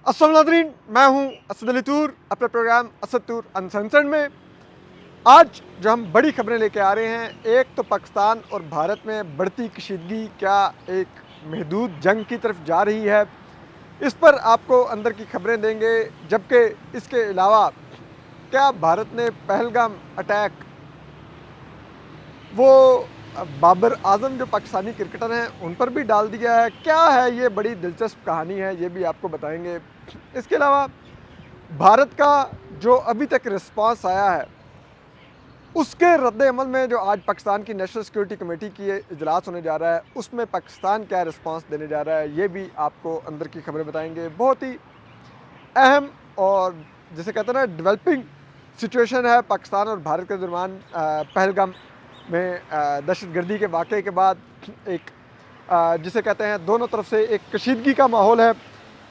अस्सलाम नाज़रीन, मैं हूं असद अली तूर अपने प्रोग्राम असद तूर अनसेंसर्ड में। आज जो हम बड़ी खबरें लेके आ रहे हैं, एक तो पाकिस्तान और भारत में बढ़ती कशीदगी क्या एक महदूद जंग की तरफ जा रही है, इस पर आपको अंदर की खबरें देंगे। जबकि इसके अलावा क्या भारत ने पहलगाम अटैक वो बाबर आजम जो पाकिस्तानी क्रिकेटर हैं उन पर भी डाल दिया है। क्या है ये बड़ी दिलचस्प कहानी है, ये भी आपको बताएंगे। इसके अलावा भारत का जो अभी तक रिस्पांस आया है, उसके रद्द-ए-अमल में जो आज पाकिस्तान की नेशनल सिक्योरिटी कमेटी की इजलास होने जा रहा है, उसमें पाकिस्तान क्या रिस्पांस देने जा रहा है, ये भी आपको अंदर की खबरें बताएंगे। बहुत ही अहम और जिसे कहते हैं ना डेवलपिंग सिचुएशन है पाकिस्तान और भारत के दरमियान। पहलगाम में दहशतगर्दी के वाक़े के बाद एक जिसे कहते हैं दोनों तरफ से एक कशीदगी का माहौल है,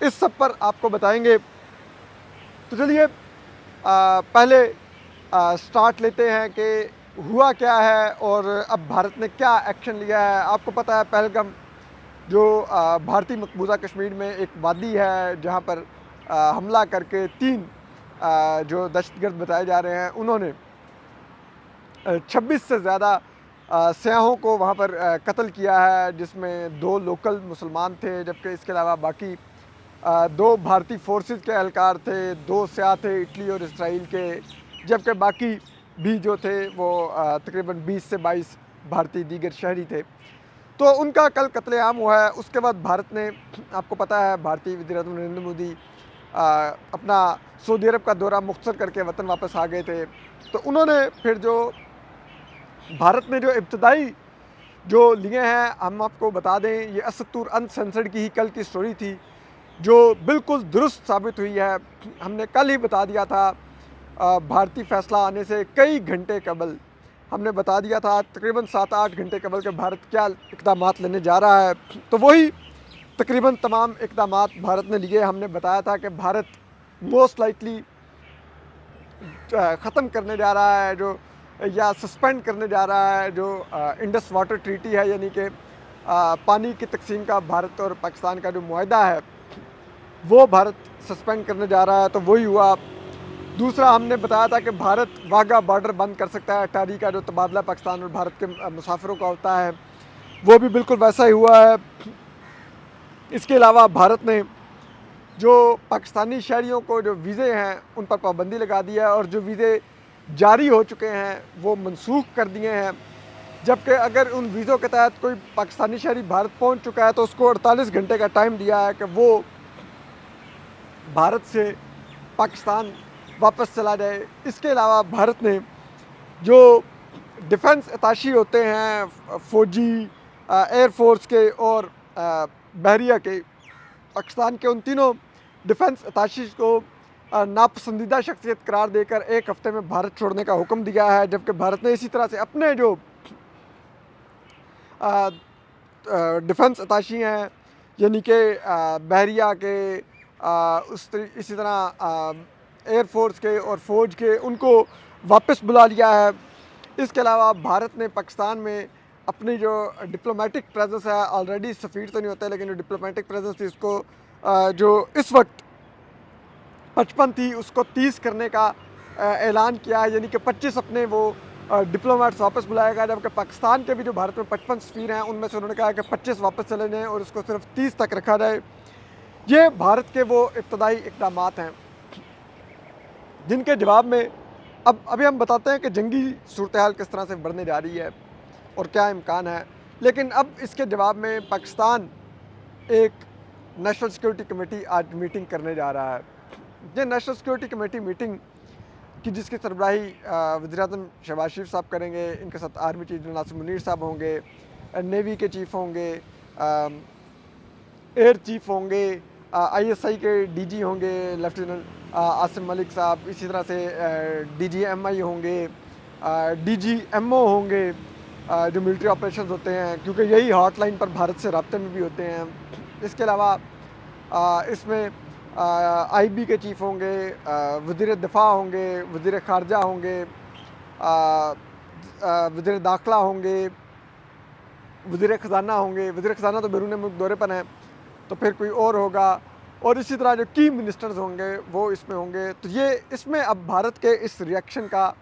इस सब पर आपको बताएंगे। तो चलिए पहले स्टार्ट लेते हैं कि हुआ क्या है और अब भारत ने क्या एक्शन लिया है। आपको पता है पहलगाम जो भारतीय मकबूजा कश्मीर में एक वादी है जहाँ पर हमला करके 3 जो दहशतगर्द बताए जा रहे हैं, उन्होंने 26 से ज़्यादा सयाहों को वहाँ पर कत्ल किया है, जिसमें 2 लोकल मुसलमान थे, जबकि इसके अलावा बाकी 2 भारतीय फोर्सेस के एहलकार थे, 2 स्याह थे इटली और इसराइल के, जबकि बाकी भी जो थे वो तकरीबन 20 से 22 भारतीय दीगर शहरी थे। तो उनका कल कत्लेआम हुआ है। उसके बाद भारत ने, आपको पता है भारतीय वज़ीर-ए-आज़म नरेंद्र मोदी अपना सऊदी अरब का दौरा मुख्तसर करके वतन वापस आ गए थे। तो उन्होंने फिर जो भारत ने जो इब्तदाई जो लिए हैं, हम आपको बता दें, ये असद तूर अनसेंसर्ड की ही कल की स्टोरी थी, जो बिल्कुल दुरुस्त साबित हुई है। हमने कल ही बता दिया था, भारतीय फ़ैसला आने से कई घंटे कबल हमने बता दिया था, तकरीबन 7-8 घंटे कबल के भारत क्या इक़दामात लेने जा रहा है। तो वही तकरीबन तमाम इक़दामात भारत ने लिए। हमने बताया था कि भारत मोस्ट लाइकली ख़त्म करने जा रहा है जो, या सस्पेंड करने जा रहा है जो इंडस वाटर ट्रीटी है, यानी कि पानी की तकसीम का भारत और पाकिस्तान का जो मुआहदा है, वो भारत सस्पेंड करने जा रहा है। तो वही हुआ। दूसरा हमने बताया था कि भारत वाघा बॉर्डर बंद कर सकता है, अटारी का जो तबादला पाकिस्तान और भारत के मुसाफिरों का होता है, वो भी बिल्कुल वैसा ही हुआ है। इसके अलावा भारत ने जो पाकिस्तानी शहरियों को जो वीज़े हैं उन पर पाबंदी लगा दी है, और जो वीज़े जारी हो चुके हैं वो मनसूख कर दिए हैं। जबकि अगर उन वीज़ों के तहत कोई पाकिस्तानी शहरी भारत पहुंच चुका है तो उसको 48 घंटे का टाइम दिया है कि वो भारत से पाकिस्तान वापस चला जाए। इसके अलावा भारत ने जो डिफेंस अताशी होते हैं फ़ौजी, एयर फोर्स के और बहरिया के, पाकिस्तान के उन तीनों डिफेंस अताशी को नापसंदीदा शख्सियत करार देकर 1 हफ्ते में भारत छोड़ने का हुक्म दिया है। जबकि भारत ने इसी तरह से अपने जो डिफेंस अताशी हैं, यानी कि बहरिया के, इसी तरह एयर फोर्स के और फ़ौज के, उनको वापस बुला लिया है। इसके अलावा भारत ने पाकिस्तान में अपनी जो डिप्लोमेटिक प्रेजेंस है, ऑलरेडी सफ़ीर तो नहीं होता लेकिन जो डिप्लोमेटिक प्रेजेंस थी उसको जो इस वक्त 55 थी उसको 30 करने का ऐलान किया है, यानी कि 25 अपने वो डिप्लोमेट्स वापस बुलाएगा। जबकि पाकिस्तान के भी जो भारत में 55 सफ़ीर हैं उनमें से उन्होंने कहा है कि 25 वापस चले जाएँ और उसको सिर्फ 30 तक रखा जाए। ये भारत के वो इब्तदाई इक़दामात हैं जिनके जवाब में अब अभी हम बताते हैं कि जंगी सूरत हाल किस तरह से बढ़ने जा रही है और क्या इम्कान है। लेकिन अब इसके जवाब में पाकिस्तान एक नेशनल सिक्योरिटी कमेटी आज मीटिंग करने जा रहा है। ये नेशनल सिक्योरिटी कमेटी मीटिंग कि जिसकी सरबराही वज़ीर-ए-आज़म शहबाज शरीफ साहब करेंगे। इनके साथ army chief general Nasir Munir साहब होंगे, नेवी के चीफ होंगे, एयर चीफ होंगे, ISI के DG होंगे लेफ्टिनेंट आसिम मलिक साहब, इसी तरह से DGMI होंगे, DGMO होंगे, जो मिलिट्री ऑपरेशंस होते हैं, क्योंकि यही हॉटलाइन पर भारत से राब्ते में भी होते हैं। इसके अलावा इसमें IB के चीफ होंगे, वज़ीर दिफ़ा होंगे, वज़ीर ख़ारजा होंगे, वज़ीर दाखिला होंगे, वज़ीर ख़ज़ाना होंगे। वज़ीर ख़ज़ाना तो बैरून मुल्क दौरे पर हैं, तो फिर कोई और होगा। और इसी तरह जो की मिनिस्टर्स होंगे वो इसमें होंगे। तो ये इसमें अब भारत के इस रिएक्शन का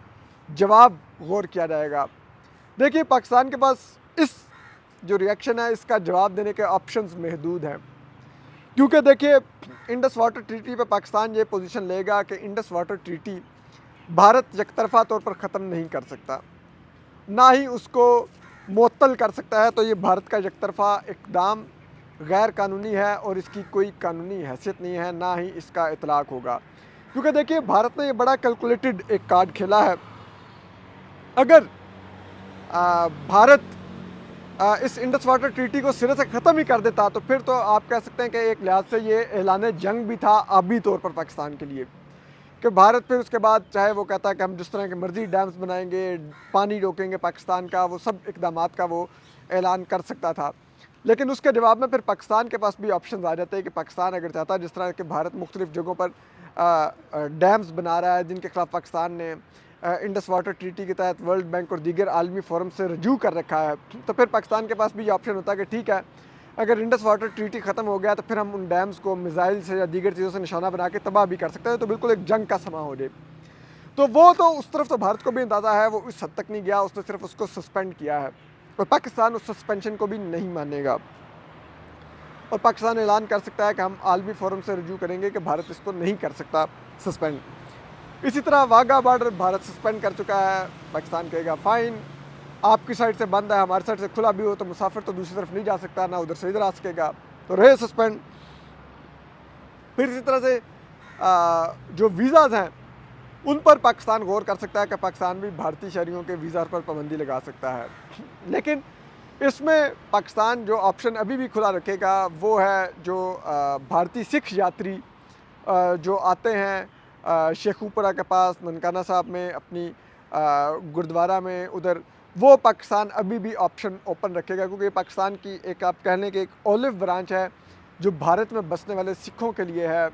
जवाब गौर किया जाएगा। देखिए पाकिस्तान के पास इस जो रिएक्शन है इसका जवाब देने के ऑप्शंस महदूद हैं, क्योंकि देखिए इंडस वाटर ट्रीटी पे पाकिस्तान ये पोजीशन लेगा कि इंडस वाटर ट्रीटी भारत यकतरफ़ा तौर पर ख़त्म नहीं कर सकता, ना ही उसको मुअत्तल कर सकता है। तो ये भारत का यकतरफ़ा इक़दाम गैर कानूनी है और इसकी कोई कानूनी हैसियत नहीं है, ना ही इसका इतलाक़ होगा। क्योंकि देखिए भारत ने ये बड़ा कैलकुलेटेड एक कार्ड खेला है। अगर भारत इस इंडस वाटर ट्रीटी को सिरे से ख़त्म ही कर देता तो फिर तो आप कह सकते हैं कि एक लिहाज से ये ऐलान जंग भी था आबी तौर पर पाकिस्तान के लिए, कि भारत फिर उसके बाद चाहे वो कहता है कि हम जिस तरह के मर्जी डैम्स बनाएंगे, पानी रोकेंगे पाकिस्तान का, वो सब इक़दामात का वो ऐलान कर सकता था। लेकिन उसके जवाब में फिर पाकिस्तान के पास भी ऑप्शन आ जाते हैं कि पाकिस्तान अगर चाहता है, जिस तरह के भारत मुख्तलिफ़ जगहों पर डैम्स बना रहा है जिनके ख़िलाफ़ पाकिस्तान ने इंडस वाटर ट्रीटी के तहत वर्ल्ड बैंक और दीगर आलमी फोरम से रजू कर रखा है, तो फिर पाकिस्तान के पास भी ये ऑप्शन होता है कि ठीक है, अगर इंडस वाटर ट्रीटी ख़त्म हो गया तो फिर हम उन डैम्स को मिसाइल से या दीगर चीज़ों से निशाना बना के तबाह भी कर सकते हैं, तो बिल्कुल एक जंग का समा हो जाए। तो वो तो उस तरफ तो भारत को भी अंदाज़ा है, वो इस हद तक नहीं गया, उसने सिर्फ उसको सस्पेंड किया है और पाकिस्तान उस सस्पेंशन को भी नहीं मानेगा और पाकिस्तान ऐलान कर सकता है कि हम आलमी फोरम से रजू करेंगे कि भारत इसको नहीं कर सकता सस्पेंड। इसी तरह वाघा बॉर्डर भारत सस्पेंड कर चुका है, पाकिस्तान कहेगा फ़ाइन, आपकी साइड से बंद है, हमारी साइड से खुला भी हो तो मुसाफिर तो दूसरी तरफ नहीं जा सकता, ना उधर से इधर आ सकेगा, तो रहे सस्पेंड। फिर इसी तरह से जो वीज़ाज़ हैं उन पर पाकिस्तान गौर कर सकता है कि पाकिस्तान भी भारतीय शहरियों के वीज़ा पर पाबंदी लगा सकता है। लेकिन इसमें पाकिस्तान जो ऑप्शन अभी भी खुला रखेगा वो है जो भारतीय सिख यात्री जो आते हैं शेखुपुरा के पास ननकाना साहब में अपनी गुरुद्वारा में उधर, वो पाकिस्तान अभी भी ऑप्शन ओपन रखेगा, क्योंकि पाकिस्तान की एक आप कह लें कि एक ओलिव ब्रांच है जो भारत में बसने वाले सिखों के लिए है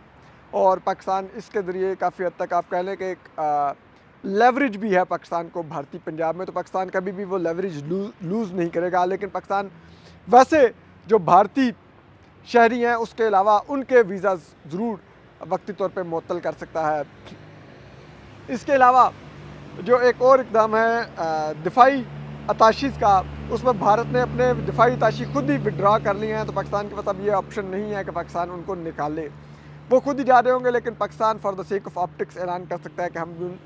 और पाकिस्तान इसके ज़रिए काफ़ी हद तक आप कह लें कि एक लेवरेज भी है पाकिस्तान को भारतीय पंजाब में, तो पाकिस्तान कभी भी वो लेवरेज लूज़ नहीं करेगा। लेकिन पाकिस्तान वैसे जो भारतीय शहरी हैं उसके अलावा उनके वीज़ा ज़रूर वक्ती तौर पे मुअत्तल कर सकता है। इसके अलावा जो एक और इक़दाम है दिफाई अताशीज़ का, उसमें भारत ने अपने दिफाई अताशी खुद ही विड्रा कर लिए हैं, तो पाकिस्तान के पास अब ये ऑप्शन नहीं है कि पाकिस्तान उनको निकाले, वो खुद ही जा रहे होंगे। लेकिन Pakistan for the sake of optics ऐलान कर सकता है कि हम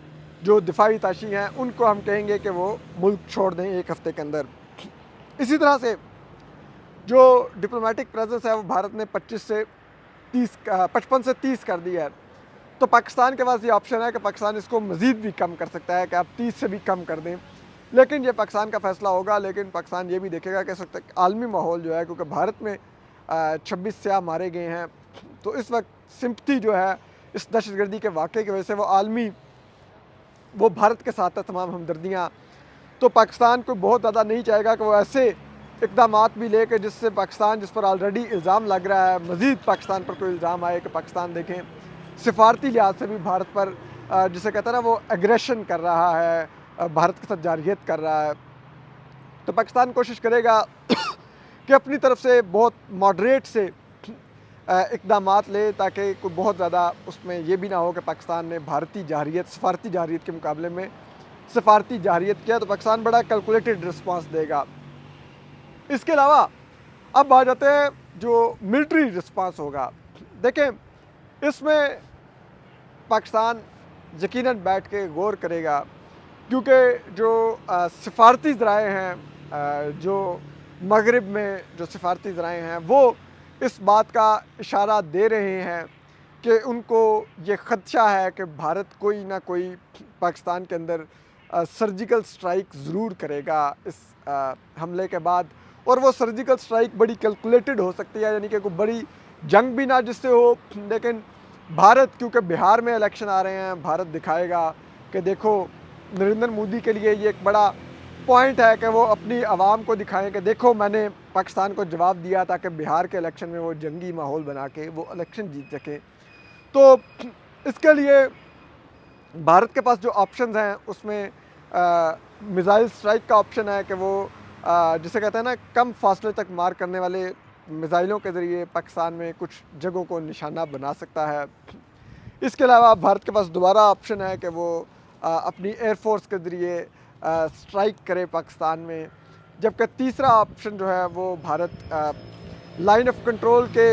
जो दिफाई अताशी हैं उनको हम कहेंगे कि वो मुल्क छोड़ दें 1 हफ़्ते के अंदर। इसी तरह से जो डिप्लोमेटिक प्रेजेंस है वो भारत ने 55 से 30 कर दी है, तो पाकिस्तान के पास ये ऑप्शन है कि पाकिस्तान इसको मज़ीद भी कम कर सकता है कि आप 30 से भी कम कर दें। लेकिन ये पाकिस्तान का फ़ैसला होगा। लेकिन पाकिस्तान ये भी देखेगा कि इस वक्त आलमी माहौल जो है, क्योंकि भारत में 26 सियाह मारे गए हैं, तो इस वक्त सिंपथी जो है इस दहशतगर्दी के वाक़े की वजह से वो भारत के साथ है तमाम हमदर्दियाँ। तो पाकिस्तान को बहुत ज़्यादा नहीं चाहेगा कि वो ऐसे इक़दामात भी ले के जिससे पाकिस्तान, जिस पर ऑलरेडी इल्ज़ाम लग रहा है, मज़ीद पाकिस्तान पर कोई इल्ज़ाम आए कि पाकिस्तान देखें सिफारती लिहाज से भी भारत पर जिसे कहते हैं ना वो एग्रेशन कर रहा है, भारत के साथ जारहियत कर रहा है। तो पाकिस्तान कोशिश करेगा कि अपनी तरफ से बहुत मॉडरेट से इक़दामात ले, ताकि कोई बहुत ज़्यादा उसमें ये भी ना हो कि पाकिस्तान ने भारतीय जारहियत सफारती जारहियत के मुकाबले में सफारती जारहियत किया, तो पाकिस्तान बड़ा कैलकुलेटेड रिस्पांस देगा। इसके अलावा अब आ जाते हैं जो मिलिट्री रिस्पांस होगा। देखें इसमें पाकिस्तान यकीनन बैठ के गौर करेगा, क्योंकि जो सिफारती ज़राए हैं जो मगरिब में जो सिफारती ज़राए हैं वो इस बात का इशारा दे रहे हैं कि उनको ये ख़दशा है कि भारत कोई ना कोई पाकिस्तान के अंदर सर्जिकल स्ट्राइक ज़रूर करेगा इस हमले के बाद, और वो सर्जिकल स्ट्राइक बड़ी कैलकुलेटेड हो सकती है, यानी कि कोई बड़ी जंग भी ना जिससे हो। लेकिन भारत, क्योंकि बिहार में इलेक्शन आ रहे हैं, भारत दिखाएगा कि देखो नरेंद्र मोदी के लिए ये एक बड़ा पॉइंट है कि वो अपनी आवाम को दिखाएं कि देखो मैंने पाकिस्तान को जवाब दिया, ताकि बिहार के इलेक्शन में वो जंगी माहौल बना के वो इलेक्शन जीत सकें। तो इसके लिए भारत के पास जो ऑप्शंस हैं उसमें मिसाइल स्ट्राइक का ऑप्शन है कि वो जिसे कहते हैं ना कम फासले तक मार करने वाले मिसाइलों के ज़रिए पाकिस्तान में कुछ जगहों को निशाना बना सकता है। इसके अलावा भारत के पास दोबारा ऑप्शन है कि वो अपनी एयरफोर्स के ज़रिए स्ट्राइक करे पाकिस्तान में। जबकि तीसरा ऑप्शन जो है वो भारत लाइन ऑफ कंट्रोल के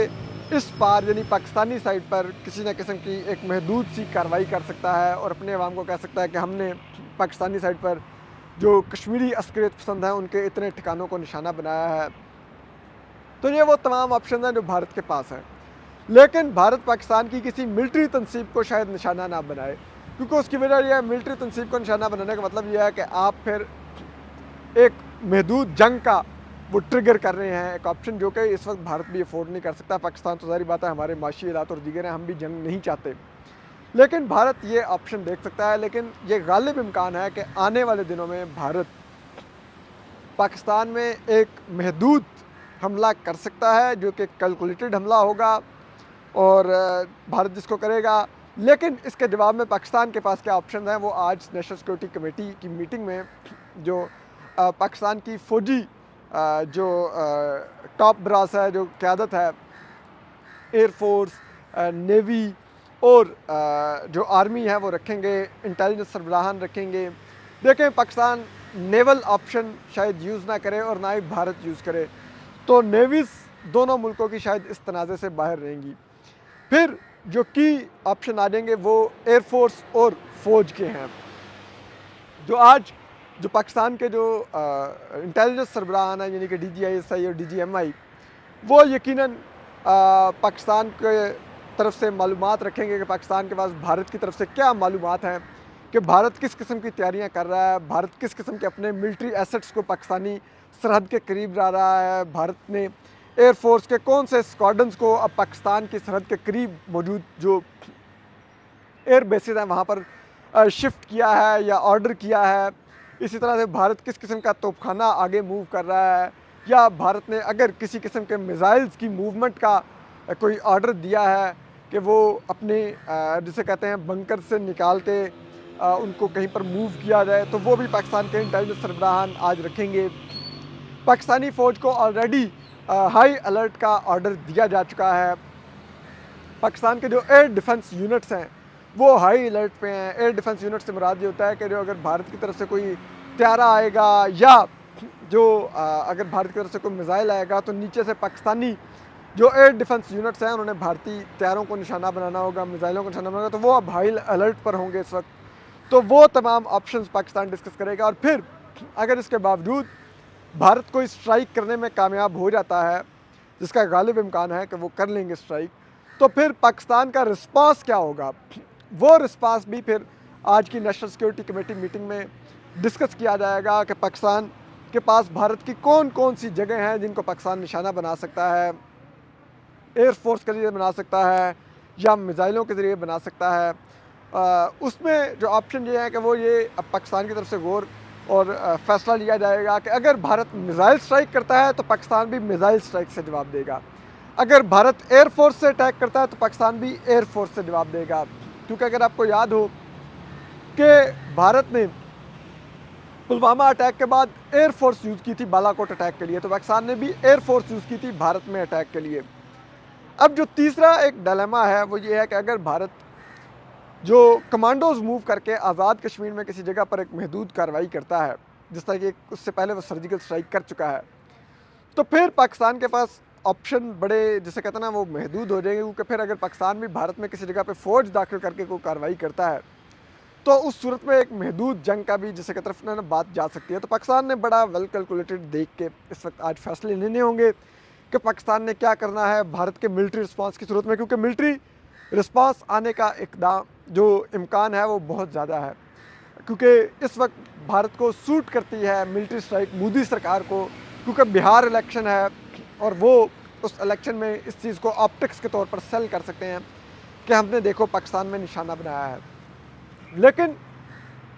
इस पार यानी पाकिस्तानी साइड पर किसी न किस्म की एक महदूद सी कार्रवाई कर सकता है और अपने अवाम को कह सकता है कि हमने पाकिस्तानी साइड पर जो कश्मीरी अस्करियत पसंद हैं उनके इतने ठिकानों को निशाना बनाया है। तो ये वो तमाम ऑप्शन हैं जो भारत के पास हैं। लेकिन भारत पाकिस्तान की किसी मिलिट्री तनसीब को शायद निशाना ना बनाए, क्योंकि उसकी वजह यह है, मिलिट्री तनसीब को निशाना बनाने का मतलब यह है कि आप फिर एक महदूद जंग का वो ट्रिगर कर रहे हैं, एक ऑप्शन जो कि इस वक्त भारत भी अफोर्ड नहीं कर सकता। पाकिस्तान तो ज़ाहिर बात है, हमारे माशी हालात और दीगर हैं, हम भी जंग नहीं चाहते, लेकिन भारत ये ऑप्शन देख सकता है। लेकिन ये गालिब इम्कान है कि आने वाले दिनों में भारत पाकिस्तान में एक महदूद हमला कर सकता है, जो कि कैलकुलेटेड हमला होगा और भारत जिसको करेगा। लेकिन इसके जवाब में पाकिस्तान के पास क्या ऑप्शन हैं, वो आज नेशनल सिक्योरिटी कमेटी की मीटिंग में जो पाकिस्तान की फ़ौजी जो टॉप ब्रास है, जो क़यादत है, एयरफोर्स, नेवी और जो आर्मी है वो रखेंगे, इंटेलिजेंस सरबराहान रखेंगे। देखें, पाकिस्तान नेवल ऑप्शन शायद यूज़ ना करे और ना ही भारत यूज़ करे, तो नेवीज़ दोनों मुल्कों की शायद इस तनाज़े से बाहर रहेंगी। फिर जो की ऑप्शन आ जाएंगे वो एयरफोर्स और फ़ौज के हैं। जो आज जो पाकिस्तान के जो इंटेलिजेंस सरबराहान हैं, यानी कि DGISI और DGMI, वो यकीनन पाकिस्तान के तरफ से मालूमात रखेंगे कि पाकिस्तान के पास भारत की तरफ से क्या मालूमात हैं, कि भारत किस किस्म की तैयारियां कर रहा है, भारत किस किस्म के अपने मिलिट्री एसेट्स को पाकिस्तानी सरहद के करीब ला रहा है, भारत ने एयरफोर्स के कौन से स्क्वाड्रंस को अब पाकिस्तान की सरहद के करीब मौजूद जो एयर बेसिस हैं वहाँ पर शिफ्ट किया है या ऑर्डर किया है। इसी तरह से भारत किस किस्म का तोपखाना आगे मूव कर रहा है, या भारत ने अगर किसी किस्म के मिसाइल्स की मूवमेंट का कोई ऑर्डर दिया है कि वो अपने जिसे कहते हैं बंकर से निकाल के उनको कहीं पर मूव किया जाए, तो वो भी पाकिस्तान के इंटेलिजेंस सरबराहान आज रखेंगे। पाकिस्तानी फ़ौज को ऑलरेडी हाई अलर्ट का ऑर्डर दिया जा चुका है। पाकिस्तान के जो एयर डिफेंस यूनिट्स हैं वो हाई अलर्ट पे हैं। एयर डिफेंस यूनिट से मुराद ये होता है कि जो अगर भारत की तरफ से कोई त्यारा आएगा या जो अगर भारत की तरफ से कोई मिसाइल आएगा, तो नीचे से पाकिस्तानी जो एयर डिफेंस यूनिट्स हैं उन्होंने भारतीय त्यारों को निशाना बनाना होगा, मिसाइलों को निशाना बनाना होगा, तो वो अब हाई अलर्ट पर होंगे इस वक्त। तो वो तमाम ऑप्शंस पाकिस्तान डिस्कस करेगा। और फिर अगर इसके बावजूद भारत को स्ट्राइक करने में कामयाब हो जाता है, जिसका गालिब इम्कान है कि वो कर लेंगे स्ट्राइक, तो फिर पाकिस्तान का रिस्पांस क्या होगा, वो रिस्पांस भी फिर आज की नेशनल सिक्योरिटी कमेटी मीटिंग में डिस्कस किया जाएगा कि पाकिस्तान के पास भारत की कौन कौन सी जगह हैं जिनको पाकिस्तान निशाना बना सकता है, एयरफोर्स के ज़रिए बना सकता है या मिसाइलों के ज़रिए बना सकता है। उसमें जो ऑप्शन ये है कि वो ये अब पाकिस्तान की तरफ से गौर और फ़ैसला लिया जाएगा कि अगर भारत मिसाइल स्ट्राइक करता है तो पाकिस्तान भी मिसाइल स्ट्राइक से जवाब देगा, अगर भारत एयरफोर्स से अटैक करता है तो पाकिस्तान भी एयरफोर्स से जवाब देगा। क्योंकि अगर आपको याद हो कि भारत ने पुलवामा अटैक के बाद एयरफोर्स यूज़ की थी बालाकोट अटैक के लिए, तो पाकिस्तान ने भी एयरफोर्स यूज़ की थी भारत में अटैक के लिए। अब जो तीसरा एक डिलेमा है वो ये है कि अगर भारत जो कमांडोज़ मूव करके आज़ाद कश्मीर में किसी जगह पर एक महदूद कार्रवाई करता है, जिस तरह की उससे पहले वो सर्जिकल स्ट्राइक कर चुका है, तो फिर पाकिस्तान के पास ऑप्शन बड़े जिसे कहते हैं ना वो महदूद हो जाएंगे। क्योंकि फिर अगर पाकिस्तान भी भारत में किसी जगह पे फ़ौज दाखिल करके कोई कार्रवाई करता है, तो उस सूरत में एक महदूद जंग का भी जिसे तरफ ना बात जा सकती है। तो पाकिस्तान ने बड़ा वेल कैलकुलेटेड देख के इस वक्त आज फैसले लेने होंगे कि पाकिस्तान ने क्या करना है भारत के मिलिट्री रिस्पांस की सूरत में, क्योंकि मिलिट्री रिस्पांस आने का इकदाम जो इम्कान है वो बहुत ज़्यादा है। क्योंकि इस वक्त भारत को सूट करती है मिलिट्री स्ट्राइक मोदी सरकार को, क्योंकि बिहार इलेक्शन है और वो उस इलेक्शन में इस चीज़ को ऑप्टिक्स के तौर पर सेल कर सकते हैं कि हमने देखो पाकिस्तान में निशाना बनाया है। लेकिन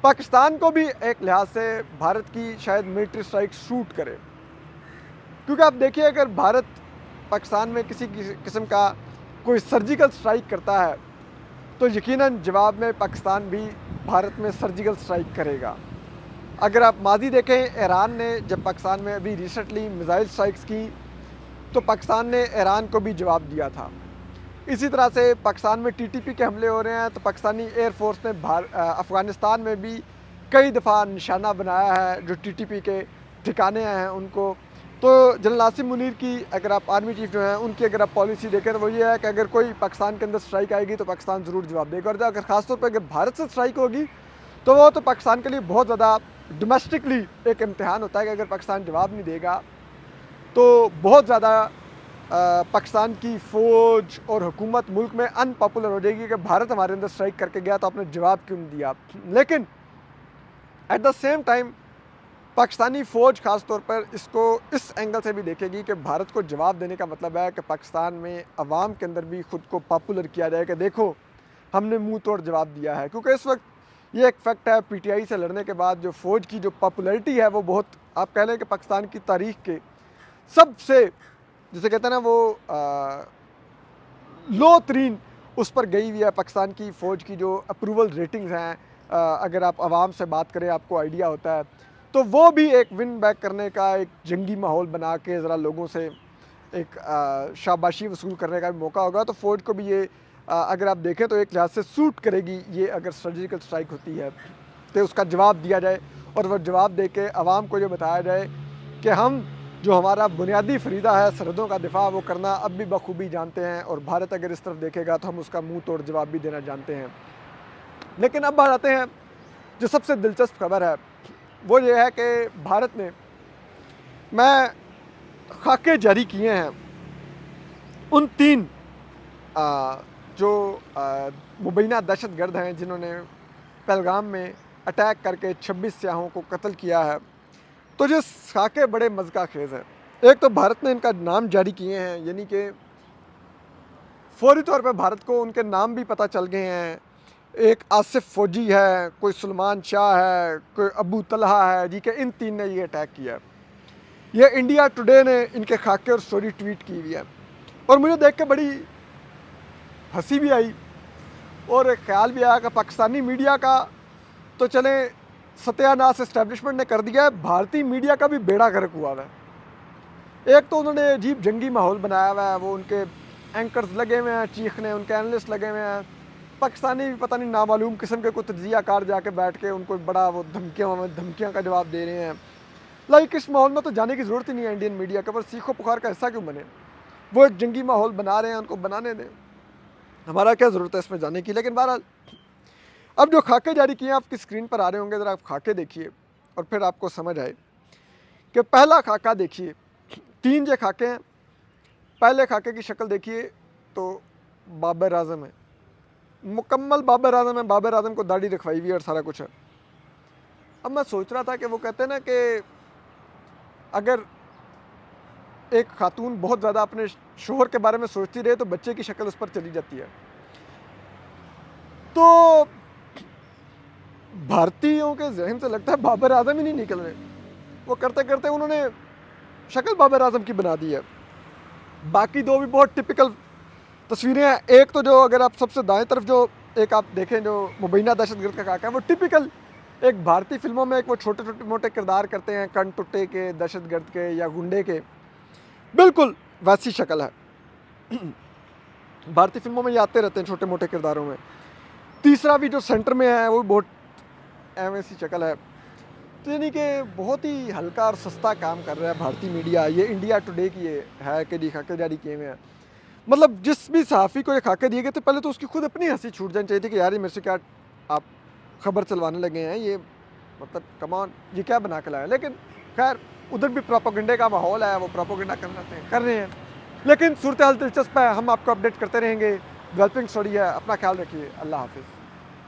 पाकिस्तान को भी एक लिहाज से भारत की शायद मिलिट्री स्ट्राइक सूट करे, क्योंकि आप देखिए अगर भारत पाकिस्तान में किसी किस्म का कोई सर्जिकल स्ट्राइक करता है तो यकीनन जवाब में पाकिस्तान भी भारत में सर्जिकल स्ट्राइक करेगा। अगर आप माजी देखें, ईरान ने जब पाकिस्तान में अभी रिसेंटली मिसाइल स्ट्राइक्स की तो पाकिस्तान ने ईरान को भी जवाब दिया था। इसी तरह से पाकिस्तान में टीटीपी के हमले हो रहे हैं, तो पाकिस्तानी एयरफोर्स ने अफ़गानिस्तान में भी कई दफ़ा निशाना बनाया है जो टीटीपी के ठिकाने हैं उनको। तो जनरल आसिम मुनीर की अगर आप आर्मी चीफ जो हैं उनकी अगर आप पॉलिसी देखें तो वो ये है कि अगर कोई पाकिस्तान के अंदर स्ट्राइक आएगी तो पाकिस्तान ज़रूर जवाब देगा, और अगर ख़ासतौर पर अगर भारत से स्ट्राइक होगी तो वो तो पाकिस्तान के लिए बहुत ज़्यादा डोमेस्टिकली एक इम्तिहान होता है कि अगर पाकिस्तान जवाब नहीं देगा तो बहुत ज़्यादा पाकिस्तान की फ़ौज और हुकूमत मुल्क में अनपॉपुलर हो जाएगी कि भारत हमारे अंदर स्ट्राइक करके गया तो आपने जवाब क्यों नहीं दिया। लेकिन at the same time Pakistani फ़ौज ख़ास तौर पर इसको इस एंगल से भी देखेगी कि भारत को जवाब देने का मतलब है कि पाकिस्तान में अवाम के अंदर भी ख़ुद को पॉपुलर किया जाए कि देखो हमने मुंह तोड़ जवाब दिया है। क्योंकि इस वक्त ये एक फैक्ट है, पीटीआई से लड़ने के बाद जो फ़ौज की जो पॉपुलैरिटी है वो बहुत, आप कह लें कि पाकिस्तान की तारीख़ के सबसे, जिसे कहते हैं ना वो लो तरीन उस पर गई हुई है पाकिस्तान की फ़ौज की जो अप्रूवल रेटिंग्स हैं। अगर आप आवाम से बात करें आपको आइडिया होता है, तो वो भी एक विन बैक करने का एक जंगी माहौल बना के ज़रा लोगों से एक शाबाशी वसूल करने का भी मौका होगा। तो फ़ौज को भी ये अगर आप देखें तो एक लिहाज से सूट करेगी ये अगर सर्जिकल स्ट्राइक होती है तो उसका जवाब दिया जाए, और वह जवाब दे के आवाम को ये बताया जाए कि हम जो हमारा बुनियादी फ़रीदा है सरहदों का दिफा वो करना अब भी बखूबी जानते हैं, और भारत अगर इस तरफ देखेगा तो हम उसका मुंह तोड़ जवाब भी देना जानते हैं। लेकिन अब बात आते हैं जो सबसे दिलचस्प खबर है, वो ये है कि भारत ने खाके जारी किए हैं उन 3 जो मुबैना दहशतगर्द हैं जिन्होंने पहलगाम में अटैक करके 26 सियाहों को कत्ल किया है। तो जो खाके बड़े मज़का खेज़ हैं। एक तो भारत ने इनका नाम जारी किए हैं, यानी कि फौरी तौर पे भारत को उनके नाम भी पता चल गए हैं। एक आसिफ फ़ौजी है, कोई सलमान शाह है, कोई अबू तलहा है जी, के इन 3 ने ये अटैक किया। ये इंडिया टुडे ने इनके खाके और स्टोरी ट्वीट की हुई है, और मुझे देख के बड़ी हंसी भी आई और एक ख्याल भी आया कि पाकिस्तानी मीडिया का तो चले सत्यानाश इस्टेब्लिशमेंट ने कर दिया है, भारतीय मीडिया का भी बेड़ा गर्क हुआ है। एक तो उन्होंने अजीब जंगी माहौल बनाया हुआ है, वो उनके एंकर्स लगे हुए हैं चीखने, उनके एनालिस्ट लगे हुए हैं, पाकिस्तानी भी पता नहीं नामालूम किस्म के कोई तज्जियाकार जाके बैठ के उनको बड़ा वो धमकियाँ का जवाब दे रहे हैं। लाइक इस माहौल में तो जाने की ज़रूरत ही नहीं है इंडियन मीडिया के, पर सीखो पुकार का हिस्सा क्यों बने। वो एक जंगी माहौल बना रहे हैं, उनको बनाने दें, हमारा क्या ज़रूरत है इसमें जाने की। लेकिन बहरहाल अब जो खाके जारी किए हैं आपकी स्क्रीन पर आ रहे होंगे, ज़रा आप खाके देखिए और फिर आपको समझ आए कि पहला खाका देखिए, 3 जो खाके हैं। पहले खाके की शक्ल देखिए तो बाबर आज़म है, मुकम्मल बाबर आज़म है, बाबर आज़म को दाढ़ी रखवाई हुई है और सारा कुछ है। अब मैं सोच रहा था कि वो कहते हैं ना कि अगर एक खातून बहुत ज़्यादा अपने शोहर के बारे में सोचती रहे तो बच्चे की शक्ल उस पर चली जाती है। तो भारतीयों के जहन से लगता है बाबर आज़म ही नहीं निकल रहे, वो करते करते उन्होंने शक्ल बाबर आज़म की बना दी है। बाकी 2 भी बहुत टिपिकल तस्वीरें हैं। एक तो जो अगर आप सबसे दाएं तरफ जो एक आप देखें जो मुबैना दहशतगर्द का खाका है, वो टिपिकल एक भारतीय फिल्मों में एक वो छोटे छोटे मोटे किरदार करते हैं, कण टुट्टे के, दहशतगर्द के या गुंडे के, बिल्कुल वैसी शक्ल है। भारतीय फिल्मों में ये आते रहते हैं छोटे मोटे किरदारों में। तीसरा भी जो सेंटर में है वो बहुत ऐसी शक्ल है। तो यानी कि बहुत ही हल्का और सस्ता काम कर रहा है भारतीय मीडिया। ये इंडिया टुडे की है कि जी खाके जारी किए हुए हैं। मतलब जिस भी सहाफ़ी को ये खाके दिए गए थे पहले तो उसकी खुद अपनी हंसी छूट जानी चाहिए थी कि यार ये मेरे से क्या आप खबर चलवाने लगे हैं, ये मतलब कम ऑन ये क्या बना के लाया। लेकिन खैर उधर भी प्रोपेगेंडे का माहौल है, वो प्रोपेगेंडा कर रहे हैं। लेकिन सूरत हाल दिलचस्प है, हम आपको अपडेट करते रहेंगे। डेवलपिंग स्टोरी है, अपना ख्याल रखिए, अल्लाह हाफिज़।